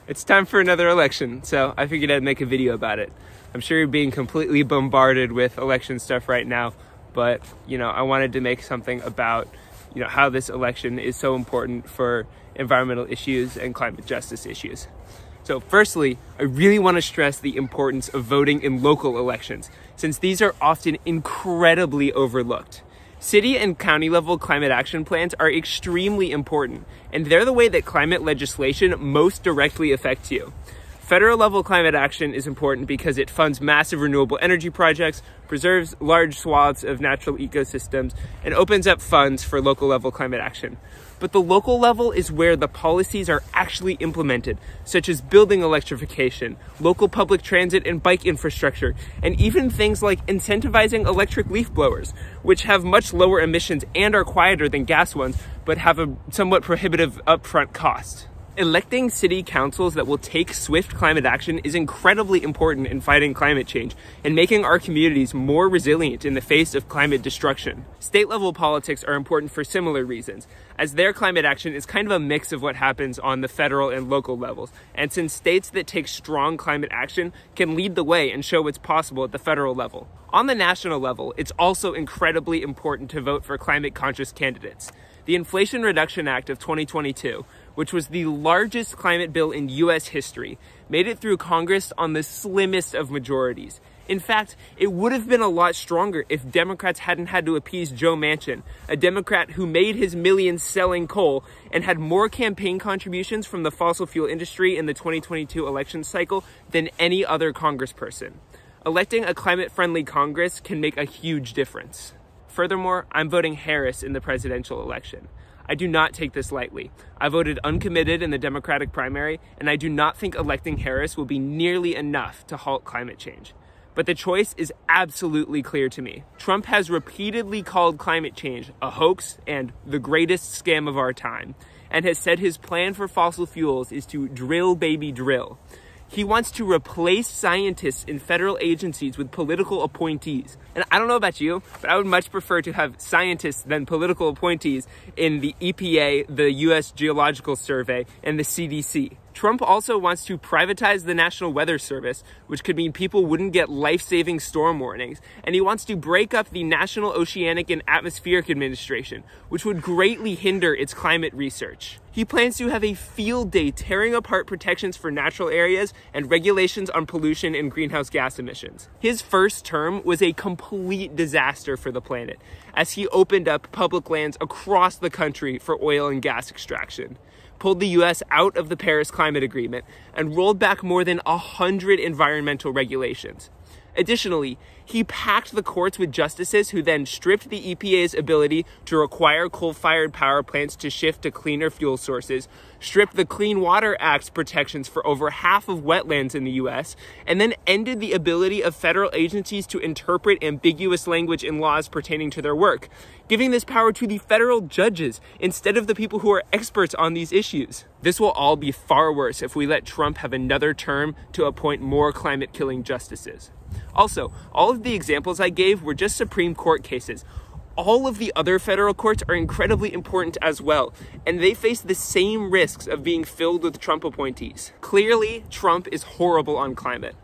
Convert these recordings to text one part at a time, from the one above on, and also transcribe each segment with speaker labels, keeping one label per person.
Speaker 1: It's time for another election, so I figured I'd make a video about it. I'm sure you're being completely bombarded with election stuff right now, but, I wanted to make something about, how this election is so important for environmental issues and climate justice issues. So firstly, I really want to stress the importance of voting in local elections, since these are often incredibly overlooked. City and county level climate action plans are extremely important, and they're the way that climate legislation most directly affects you. Federal level climate action is important because it funds massive renewable energy projects, preserves large swaths of natural ecosystems, and opens up funds for local level climate action. But the local level is where the policies are actually implemented, such as building electrification, local public transit and bike infrastructure, and even things like incentivizing electric leaf blowers, which have much lower emissions and are quieter than gas ones, but have a somewhat prohibitive upfront cost. Electing city councils that will take swift climate action is incredibly important in fighting climate change and making our communities more resilient in the face of climate destruction. State-level politics are important for similar reasons, as their climate action is kind of a mix of what happens on the federal and local levels. And since states that take strong climate action can lead the way and show what's possible at the federal level. On the national level, it's also incredibly important to vote for climate-conscious candidates. The Inflation Reduction Act of 2022, which was the largest climate bill in U.S. history, made it through Congress on the slimmest of majorities. In fact, it would have been a lot stronger if Democrats hadn't had to appease Joe Manchin, a Democrat who made his millions selling coal and had more campaign contributions from the fossil fuel industry in the 2022 election cycle than any other congressperson. Electing a climate-friendly Congress can make a huge difference. Furthermore, I'm voting Harris in the presidential election. I do not take this lightly. I voted uncommitted in the Democratic primary, and I do not think electing Harris will be nearly enough to halt climate change. But the choice is absolutely clear to me. Trump has repeatedly called climate change a hoax and the greatest scam of our time, and has said his plan for fossil fuels is to drill, baby, drill. He wants to replace scientists in federal agencies with political appointees. And I don't know about you, but I would much prefer to have scientists than political appointees in the EPA, the US Geological Survey, and the CDC. Trump also wants to privatize the National Weather Service, which could mean people wouldn't get life-saving storm warnings. And he wants to break up the National Oceanic and Atmospheric Administration, which would greatly hinder its climate research. He plans to have a field day tearing apart protections for natural areas and regulations on pollution and greenhouse gas emissions. His first term was a complete disaster for the planet, as he opened up public lands across the country for oil and gas extraction, pulled the US out of the Paris Climate Agreement, and rolled back more than 100 environmental regulations. Additionally, he packed the courts with justices who then stripped the EPA's ability to require coal-fired power plants to shift to cleaner fuel sources, stripped the Clean Water Act's protections for over half of wetlands in the US, and then ended the ability of federal agencies to interpret ambiguous language in laws pertaining to their work, giving this power to the federal judges instead of the people who are experts on these issues. This will all be far worse if we let Trump have another term to appoint more climate-killing justices. Also, all of the examples I gave were just Supreme Court cases. All of the other federal courts are incredibly important as well, and they face the same risks of being filled with Trump appointees. Clearly, Trump is horrible on climate.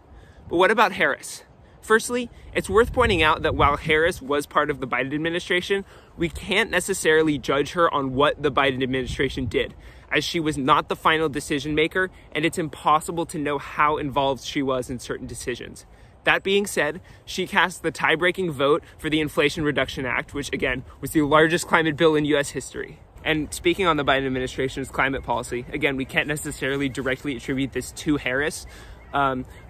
Speaker 1: But what about Harris? Firstly, it's worth pointing out that while Harris was part of the Biden administration, we can't necessarily judge her on what the Biden administration did, as she was not the final decision maker, and it's impossible to know how involved she was in certain decisions. That being said, she cast the tie-breaking vote for the Inflation Reduction Act, which again was the largest climate bill in US history. And speaking on the Biden administration's climate policy, again, we can't necessarily directly attribute this to Harris,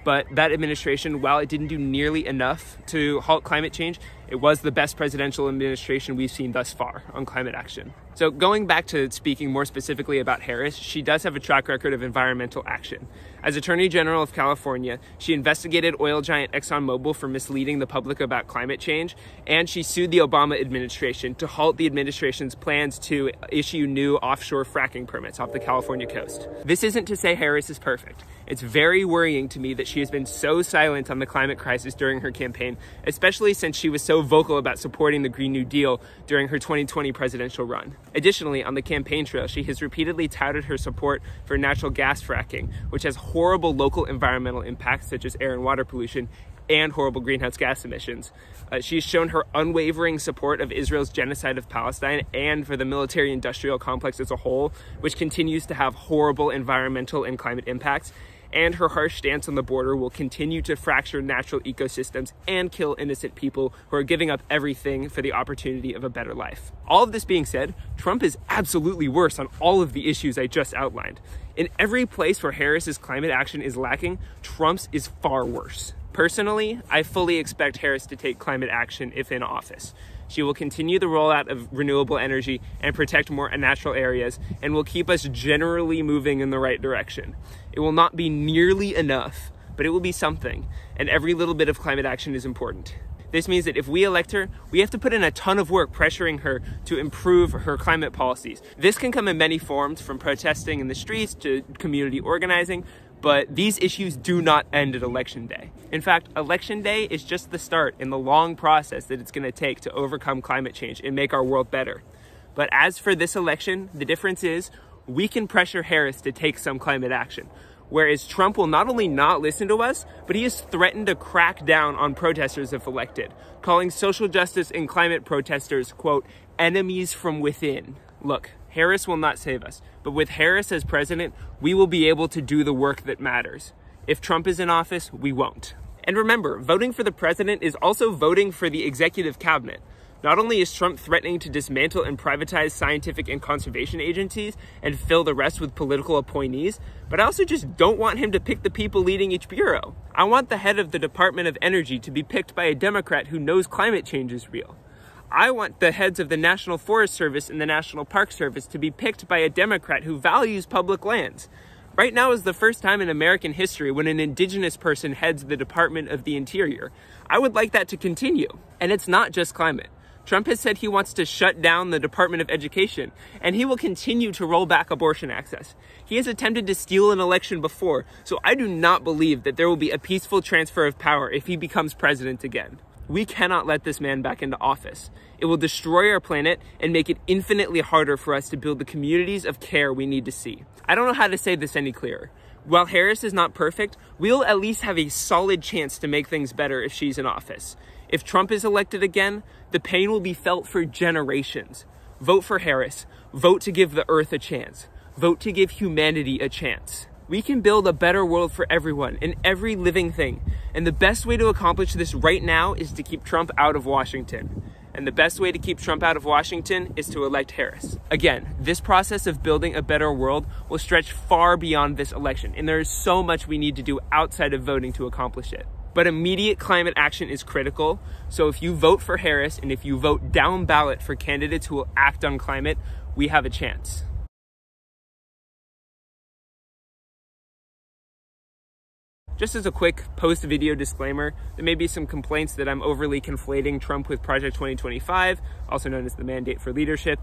Speaker 1: but that administration, while it didn't do nearly enough to halt climate change, it was the best presidential administration we've seen thus far on climate action. So going back to speaking more specifically about Harris, she does have a track record of environmental action. As Attorney General of California, she investigated oil giant ExxonMobil for misleading the public about climate change, and she sued the Obama administration to halt the administration's plans to issue new offshore fracking permits off the California coast. This isn't to say Harris is perfect. It's very worrying to me that she has been so silent on the climate crisis during her campaign, especially since she was so vocal about supporting the Green New Deal during her 2020 presidential run. Additionally, on the campaign trail, she has repeatedly touted her support for natural gas fracking, which has horrible local environmental impacts such as air and water pollution and horrible greenhouse gas emissions. She's shown her unwavering support of Israel's genocide of Palestine and for the military-industrial complex as a whole, which continues to have horrible environmental and climate impacts. And her harsh stance on the border will continue to fracture natural ecosystems and kill innocent people who are giving up everything for the opportunity of a better life. All of this being said, Trump is absolutely worse on all of the issues I just outlined. In every place where Harris's climate action is lacking, Trump's is far worse. Personally, I fully expect Harris to take climate action if in office. She will continue the rollout of renewable energy and protect more natural areas, and will keep us generally moving in the right direction. It will not be nearly enough, but it will be something, and every little bit of climate action is important. This means that if we elect her, we have to put in a ton of work pressuring her to improve her climate policies. This can come in many forms, from protesting in the streets to community organizing, but these issues do not end at Election Day. In fact, Election Day is just the start in the long process that it's going to take to overcome climate change and make our world better. But as for this election, the difference is we can pressure Harris to take some climate action, whereas Trump will not only not listen to us, but he has threatened to crack down on protesters if elected, calling social justice and climate protesters, quote, enemies from within. Look, Harris will not save us, but with Harris as president, we will be able to do the work that matters. If Trump is in office, we won't. And remember, voting for the president is also voting for the executive cabinet. Not only is Trump threatening to dismantle and privatize scientific and conservation agencies and fill the rest with political appointees, but I also just don't want him to pick the people leading each bureau. I want the head of the Department of Energy to be picked by a Democrat who knows climate change is real. I want the heads of the National Forest Service and the National Park Service to be picked by a Democrat who values public lands. Right now is the first time in American history when an indigenous person heads the Department of the Interior. I would like that to continue. And it's not just climate. Trump has said he wants to shut down the Department of Education, and he will continue to roll back abortion access. He has attempted to steal an election before, so I do not believe that there will be a peaceful transfer of power if he becomes president again. We cannot let this man back into office. It will destroy our planet and make it infinitely harder for us to build the communities of care we need to see. I don't know how to say this any clearer. While Harris is not perfect, we'll at least have a solid chance to make things better if she's in office. If Trump is elected again, the pain will be felt for generations. Vote for Harris. Vote to give the earth a chance. Vote to give humanity a chance. We can build a better world for everyone and every living thing. And the best way to accomplish this right now is to keep Trump out of Washington. And the best way to keep Trump out of Washington is to elect Harris. Again, this process of building a better world will stretch far beyond this election, and there is so much we need to do outside of voting to accomplish it. But immediate climate action is critical, so if you vote for Harris and if you vote down ballot for candidates who will act on climate, we have a chance. Just as a quick post-video disclaimer, there may be some complaints that I'm overly conflating Trump with Project 2025, also known as the Mandate for Leadership.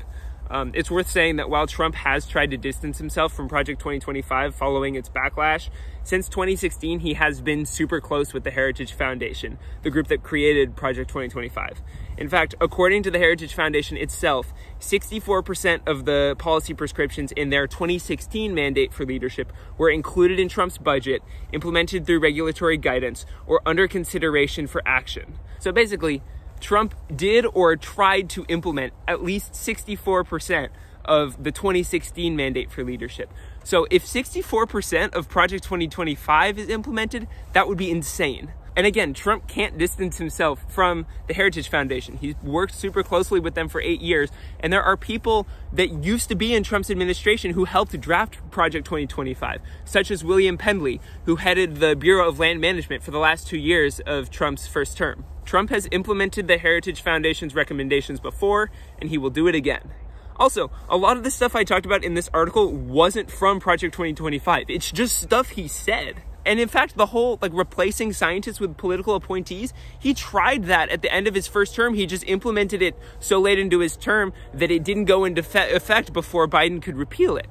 Speaker 1: It's worth saying that while Trump has tried to distance himself from Project 2025 following its backlash, since 2016 he has been super close with the Heritage Foundation, the group that created Project 2025. In fact, according to the Heritage Foundation itself, 64% of the policy prescriptions in their 2016 Mandate for Leadership were included in Trump's budget, implemented through regulatory guidance, or under consideration for action. So basically, Trump did or tried to implement at least 64% of the 2016 Mandate for Leadership. So if 64% of Project 2025 is implemented, that would be insane. And again, Trump can't distance himself from the Heritage Foundation. He's worked super closely with them for 8 years, and there are people that used to be in Trump's administration who helped draft Project 2025, such as William Pendley, who headed the Bureau of Land Management for the last 2 years of Trump's first term. Trump has implemented the Heritage Foundation's recommendations before, and he will do it again. Also, a lot of the stuff I talked about in this article wasn't from Project 2025. It's just stuff he said. And in fact, the whole replacing scientists with political appointees, he tried that at the end of his first term. He just implemented it so late into his term that it didn't go into effect before Biden could repeal it.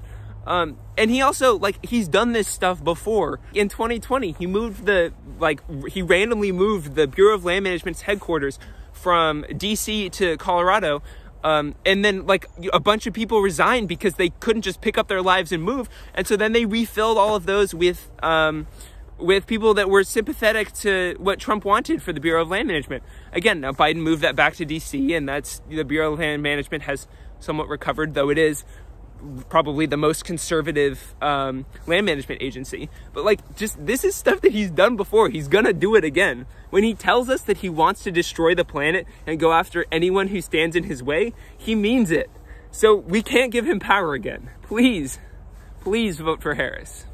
Speaker 1: And he also, he's done this stuff before. In 2020, he randomly moved the Bureau of Land Management's headquarters from DC to Colorado. And then like a bunch of people resigned because they couldn't just pick up their lives and move. And so then they refilled all of those with people that were sympathetic to what Trump wanted for the Bureau of Land Management. Again, now Biden moved that back to DC, and that's, the Bureau of Land Management has somewhat recovered, though it is probably the most conservative land management agency. But like, just, this is stuff that he's done before. He's gonna do it again. When he tells us that he wants to destroy the planet and go after anyone who stands in his way, he means it. So we can't give him power again. Please, please vote for Harris.